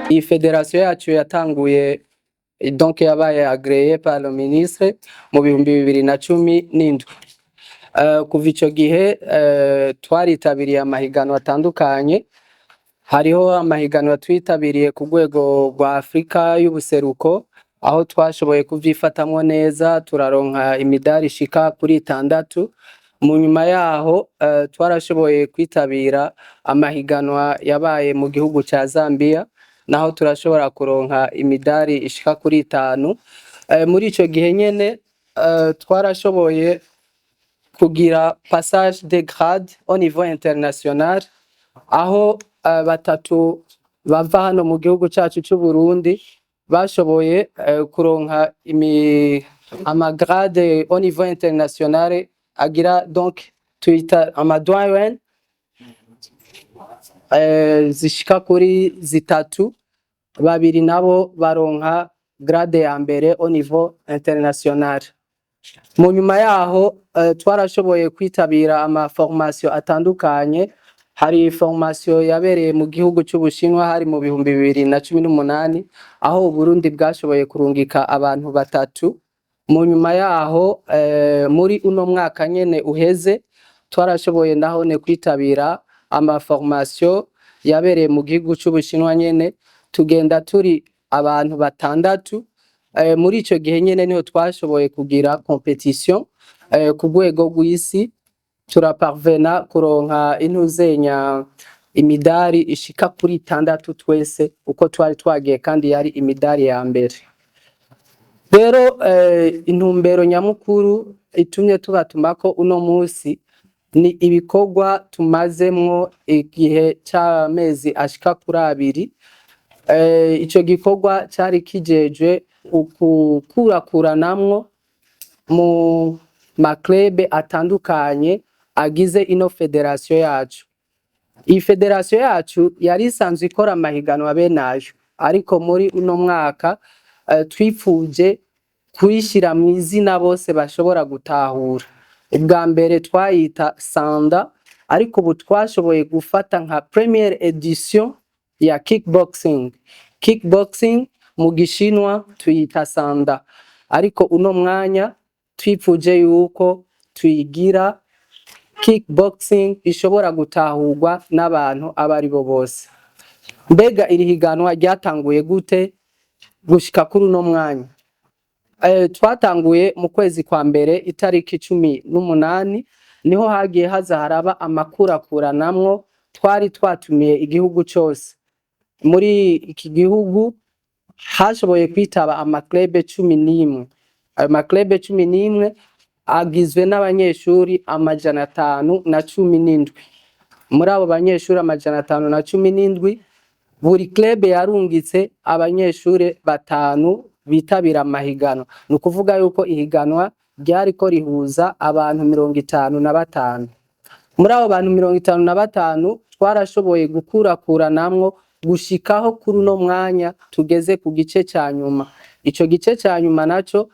iyi federation yacu yatanguye donc yabaye agréé par le ministre mu 2017. Kuva ico gihe twaritabiriye amahiganwa atandukanye. Hariho amahiganwa twitabiriye ku rwego rwa Afrika y'ubuseruko, aho twashoboye kuvyifatamwo neza turaronka imidari ishika kuri 6. Mu nyuma yaho twarashoboye kwitabira amahiganwa yabaye mu gihugu ca Zambia, naho turashobora kuronka imidari ishika kuri 5. Muri ico gihe nyene twarashoboye kugira passage de grade au niveau international, aho batatu bava hano mu gihugu cacu c'u Burundi bashoboye kuronka amagrade au niveau international agira donc twita amadouane zishika kuri 3, babiri nabo baronka grade ya mbere au niveau international. Mu nyuma yaho twarashoboye kwitabira ama formation atandukanye. Hari formation yabereye mu gihugu c'Ubushinwa hari mu 2018, aho Burundi bwashoboye kurungika abantu 3. Mu nyuma yaho muri uno mwaka nyene uheze twarashoboye nahone kwitabira ama formation yabereye mu gihugu c'Ubushinwa nyene, tugenda turi abantu 6. Muri ico gihe nyene niho twashoboye kugira competition ku rwego rw'isi, turaparvena kuronka intuzenya imidari ishika kuri 6 twese uko twari twagiye, kandi yari imidari ya mbere. Rero intumbero nyamukuru itumye tubatumako uno musi ni ibikorwa tumazemwo igihe c'amezi ashika kuri 2. Ico gikorwa cari kijejwe ukukurakuranamwo mu maklebe atandukanye agize ino federation yacu. Iyi federation yacu yari isanzwe ikora amahiganwa benayo, ariko muri uno mwaka twifuje kuyishira mu izina bose bashobora gutahura. Ubwa mbere twayita Sanda, ariko ubu twashoboye gufata nka première edition ya kickboxing. Kickboxing mu gishinwa tuyita Sanda, ariko uno mwanya twifuje yuko tuyigira kickboxing ishobora gutahurwa n'abantu abaribo bose. Mbega iri higanwa ryatanguye gute gushika kuri uno mwanya? Twatanguye mu kwezi kwa mbere itariki 18, niho hagiye haza haraba amakurakuranamwo. Twari twatumiye igihugu cose. Muri iki gihugu hashoboye kwitaba amaklebe 11. Ayo maklebe 11 agizwe n'abanyeshuri 517. Muri abo banyeshuri 517, buri klebe yarungitse abanyeshuri 5 bitabira amahiganwa. Ni ukuvuga yuko ihiganwa ryariko rihuza abantu 55. Muri abo bantu 55 twarashoboye gukurakuranamwo gushikaho kuri uno mwanya tugeze ku gice ca nyuma. Ico gice ca nyuma naco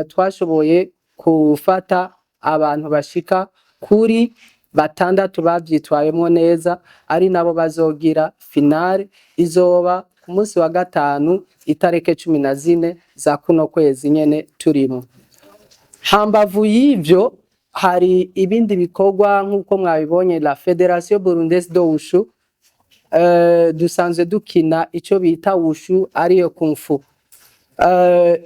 twashoboye kufata abantu bashika kuri 6 bavyitwayemwo neza, ari nabo bazogira finale izoba ku munsi wa 5 itareke 14 za kuno kwezi nyene turimo. Hambavu y'ivyo hari ibindi bikorwa nk'uko mwabibonye la Fédération Burundaise de Wushu. Dusanzwe dukina ico bita wushu ariyo kung fu.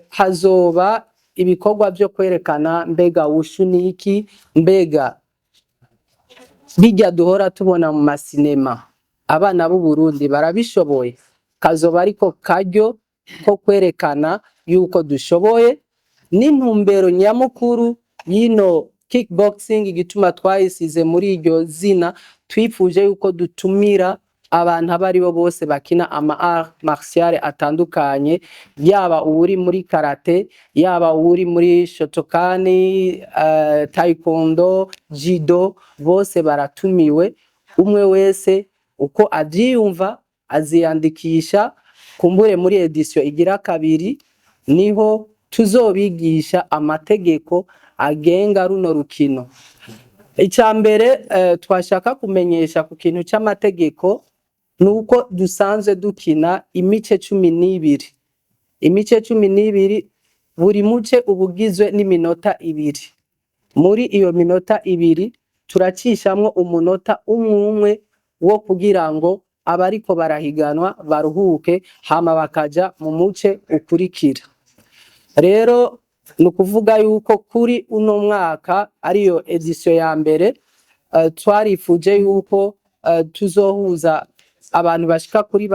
Hazoba ibikorwa byo kwerekana mbega wushu ni iki, mbega bijya duhora tubona mu masinema abana b'u Burundi barabishoboye. Kazoba ariko karyo ko kwerekana yuko dushoboye. N'intumbero nyamukuru yino kickboxing igituma twayisize muri iryo zina, twifuje yuko dutumira abantu abaribo bose bakina ama art martial atandukanye, yaba uri muri karate, yaba uri muri Shotokan, taekwondo, judo, bose baratumiwe. Umwe wese uko avyiyumva aziyandikisha, kumbure muri edition igira 2 niho tuzobigisha amategeko agenga runo rukino. Icambere twashaka kumenyesha ku kintu c'amategeko nuko dusanzwe dukina imice 12. Imice 12 buri muce ubugizwe n'iminota 2. Muri iyo minota 2 turacishamwo umunota umwe wo kugira ngo abariko barahiganwa baruhuke hama bakaja mu muce ukurikira. Rero nukuvuga yuko kuri uno mwaka ariyo edition ya mbere twarifuje yuko tuzohuza abantu bashika kuri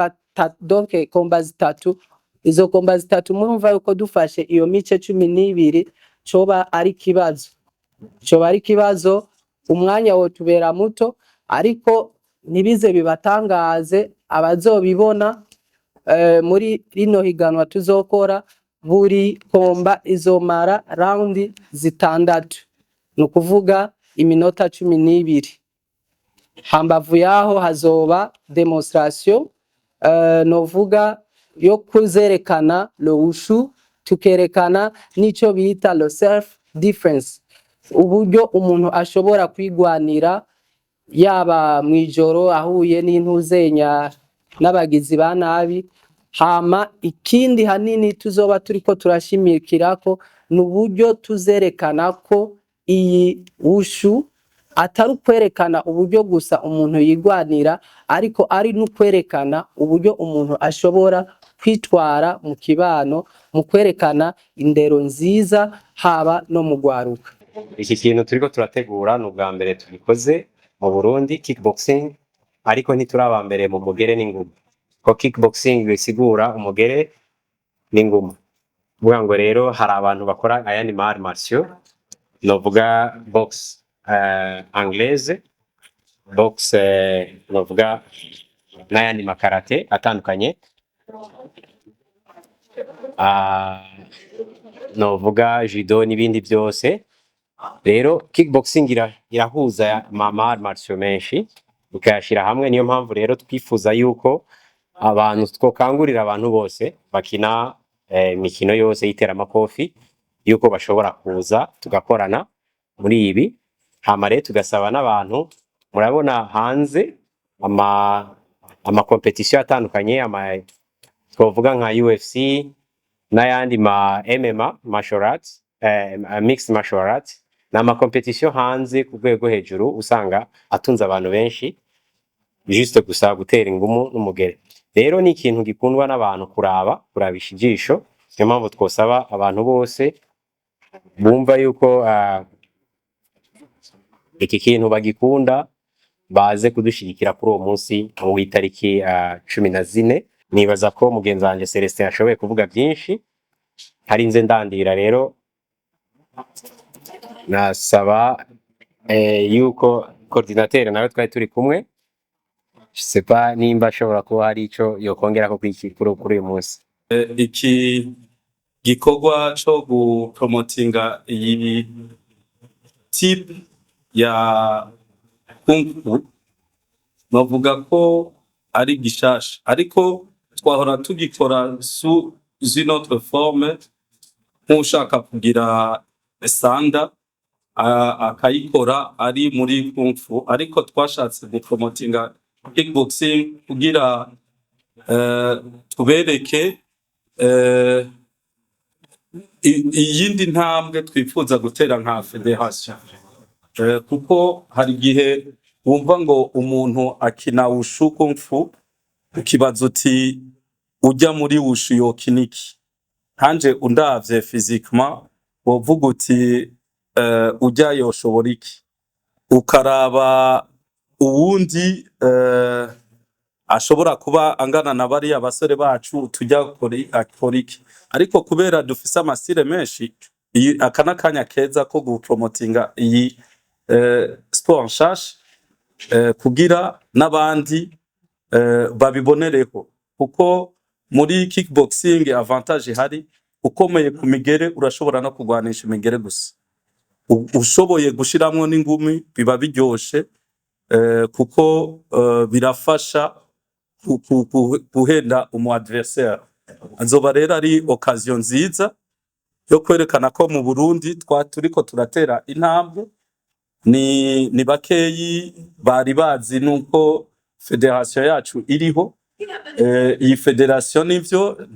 donc komba zitatu. Izo komba zitatu murumva yuko dufashe iyo mice 12 coba ari kibazo umwanya wo tubera muto, ariko nibize bibatangaze abazobibona muri rino higanwa tuzokora. Buri komba izomara round zitandatu, nukuvuga iminota 12. Hambavu yaho hazoba demonstration novuga yo kuzerekana lowushu, tukerekana nico bita lo self defense, uburyo umuntu ashobora kwigwanira yaba mwijoro ahuye n'intuzenya n'abagizi ba nabi. Hama ikindi hanini tuzoba turiko turashimikirako n'uburyo tuzerekana ko iyi wushu atari ukwerekana uburyo gusa umuntu yigwanira, ariko ari n'ukwerekana uburyo umuntu ashobora kwitwara mu kibano, mu kwerekana indero nziza haba no mu gwaruka. Iki kintu turiko turategura n'ubwa mbere tubikoze mu Burundi, kickboxing, ariko ntituraba mbere mu mugere n'inguma, ko kickboxing bisigura umugere n'inguma. Vuga ngo rero hari abantu bakora ayandi arts martiaux, novuga box anglaise, box novuga n'ayandi makarate atandukanye, novuga judo n'ibindi byose. Rero kickboxing irahuza arts martiaux menshi ukayashira hamwe. Niyo mpamvu rero twifuza yuko abantu twokangurira abantu bose bakina imikino yose y'iteramakofi yuko bashobora kuza tugakorana muri ibi. Hama rero tugasaba n'abantu, murabona hanze ama competition atandukanye, twovuga nka UFC n'ayandi MMA martial arts, mixed martial arts, n'ama competition hanze ku rwego hejuru usanga atunze abantu benshi juste gusa gutera ingumu n'umugere. Rero ni ikintu gikundwa n'abantu kurabisha ijisho. Niyo mpamvu twosaba abantu bose bumva yuko iki kintu bagikunda baze kudushigikira kuri uwo munsi w'itariki 14. Nibaza ko mugenzi wanje Celestin ashoboye kuvuga byinshi, harinze ndandira. Rero nasaba yuko coordinateur nawe twari turi kumwe, sepa nimba ashobora kuba hari ico yokongera ko kuri uyu munsi. Iki gikorwa cyo gupromotinga iyi type ya kung fu novuga ko ari gishasha, ariko twahora tugikora sous notre forme, nk'ushaka kugira sanda akayikora ari muri kung fu, ariko twashatse gupromotinga kickboxing kugira tubereke iyindi ntambwe twifuza gutera nka federation, kuko hari igihe wumva ngo umuntu akina wushu kung fu ukibaza uti ujya muri wushu yokina iki. Hanje undavye physiquement wovuga uti ujya yoshobora iki, ukaraba uwundi ashobora kuba angana na bariya basore bacu tujya akora iki. Ariko kubera dufise amasire menshi, aka kanya keza ko gupromotinga iyi sport nshasha kugira n'abandi babibonereho, kuko muri kickboxing avantage hari ukomeye ku migere, urashobora no kugwanisha imigere gusa. Ushoboye gushiramwo n'ingumi biba biryoshe, kuko birafasha guhenda umu adversaire. Azoba rero ari occasion nziza yo kwerekana ko mu Burundi turiko turatera intambwe. Ni bakeyi bari bazi nuko federation yacu iriho. Iyi federation nivyo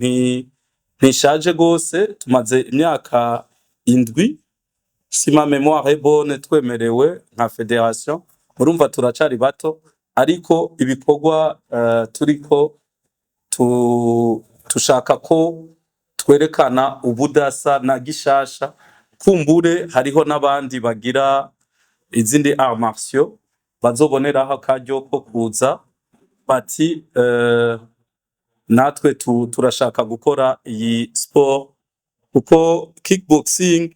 ntishaje gose, tumaze imyaka 7 si ma mémoire est bonne twemerewe nka federation. Urumva turacari bato, ariko ibikorwa turiko tushaka ko twerekana ubudasa na gishasha. Kumbure hariho n'abandi bagira izindi arts martiaux bazoboneraho akaryo ko kuza bati natwe turashaka gukora iyi sport, kuko kickboxing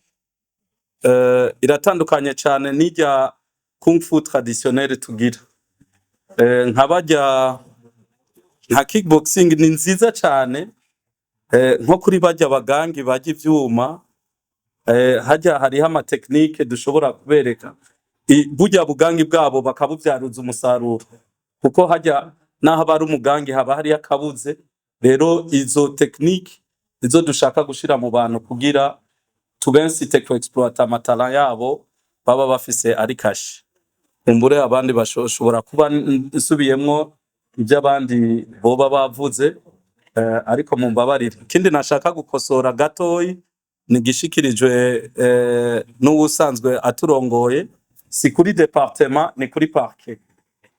iratandukanye cyane n'irya kung fu traditionnelle tugira. Nka kickboxing ni nziza cyane, nko kuri bajya bagangi bajya ivyuma, hajya hariho ama technique dushobora kubereka. Burya bugangi bwabo bakabuvyaruza umusaruro, kuko hajya naho bari umugangi haba hari akabuze. Rero izo technique izo dushaka gushira mu bantu kugira tubensite ko exploiter amatala yabo baba bafise ari kashi. Kumbure abandi bashobora kuba nsubiyemwo iby'abandi boba bavuze, ariko mumbabarire. Ikindi nashaka gukosora gatoyi ni gishikirijwe n'ubusanzwe aturongoye, si kuri departement ni kuri parquet.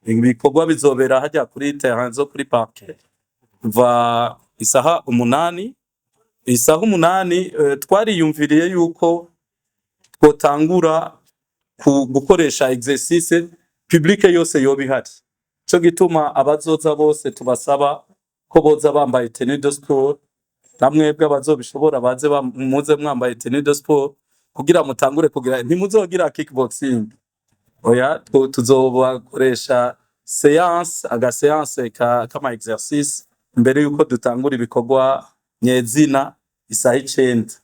Ibikorwa bizobera hajya kuri terrain zo kuri parquet va isaha 8. Isaha 8 twariyumviriye yuko twotangura gukoresha exercice public yose yobihari. Cyo gituma abazoza bose tubasaba ko boza bambaye tenue de sport, namwebwe abazobishobora baze muze mwambaye tenue de sport kugira mutangure kugira ntimuzogira kickboxing. Oya, tuzobakoresha séance séance kama exercice mbere yuko dutangura ibikorwa nyezina isaha 9.